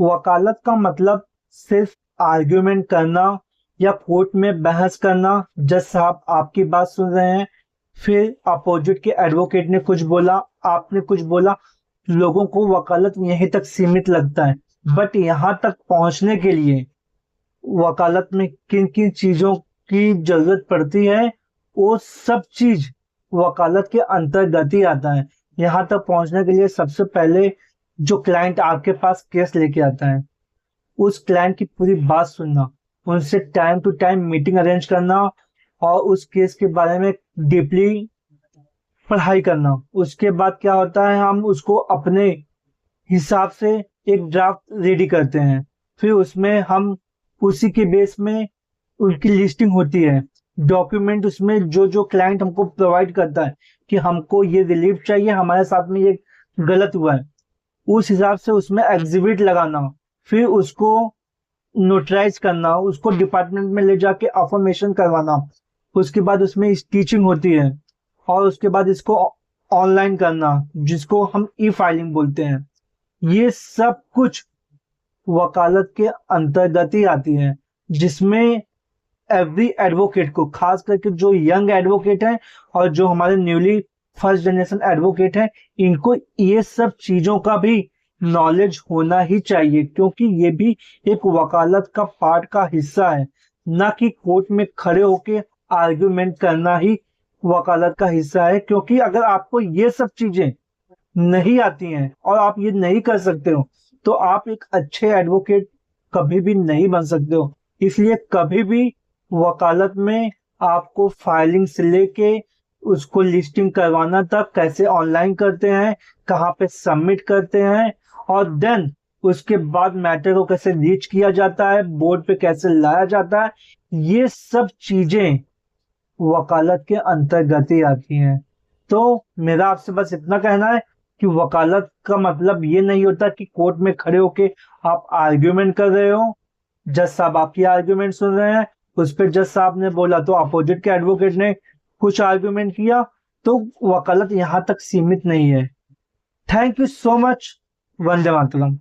वकालत का मतलब सिर्फ आर्ग्यूमेंट करना या कोर्ट में बहस करना। जज साहब आपकी बात सुन रहे हैं, फिर अपोजिट के एडवोकेट ने कुछ बोला, आपने कुछ बोला, लोगों को वकालत यहीं तक सीमित लगता है। बट यहाँ तक पहुंचने के लिए वकालत में किन किन चीजों की जरूरत पड़ती है, वो सब चीज वकालत के अंतर्गत ही आता है। यहाँ तक पहुंचने के लिए सबसे पहले जो क्लाइंट आपके पास केस लेके आता है, उस क्लाइंट की पूरी बात सुनना, उनसे time to time meeting arrange करना और उस केस के बारे में डीपली पढ़ाई करना। उसके बाद क्या होता है, हम उसको अपने हिसाब से एक ड्राफ्ट रेडी करते हैं। फिर उसमें हम उसी के बेस में उनकी लिस्टिंग होती है, डॉक्यूमेंट उसमें जो जो क्लाइंट हमको प्रोवाइड करता है कि हमको ये रिलीफ चाहिए, हमारे साथ में ये गलत हुआ है, उस हिसाब से उसमें एग्जिबिट लगाना, फिर उसको नोटराइज करना, उसको डिपार्टमेंट में ले जाके अफर्मेशन करवाना। उसके बाद उसमें स्टीचिंग होती है और उसके बाद इसको ऑनलाइन करना, जिसको हम ई फाइलिंग बोलते हैं। ये सब कुछ वकालत के अंतर्गत ही आती है, जिसमें एवरी एडवोकेट को, खास करके जो यंग एडवोकेट हैं और जो हमारे न्यूली फर्स्ट जनरेशन एडवोकेट हैं, इनको ये सब चीजों का भी नॉलेज होना ही चाहिए, क्योंकि ये भी एक वकालत का पार्ट का हिस्सा है। ना कि कोर्ट में खड़े होके आर्ग्यूमेंट करना ही वकालत का हिस्सा है। क्योंकि अगर आपको ये सब चीजें नहीं आती हैं और आप ये नहीं कर सकते हो, तो आप एक अच्छे एडवोकेट कभी भी नहीं बन सकते हो। इसलिए कभी भी वकालत में आपको फाइलिंग से लेके उसको लिस्टिंग करवाना तक, कैसे ऑनलाइन करते हैं, कहाँ पे सबमिट करते हैं, और देन उसके बाद मैटर को कैसे रीच किया जाता है, बोर्ड पे कैसे लाया जाता है, ये सब चीजें वकालत के अंतर्गत ही आती हैं। तो मेरा आपसे बस इतना कहना है कि वकालत का मतलब ये नहीं होता कि कोर्ट में खड़े होके आप आर्ग्यूमेंट कर रहे हो, जज साहब आपकी आर्ग्यूमेंट सुन रहे हैं, उस पर जज साहब ने बोला तो अपोजिट के एडवोकेट ने कुछ आर्ग्यूमेंट किया। तो वकालत यहाँ तक सीमित नहीं है। Thank you so much. Vande Mataram.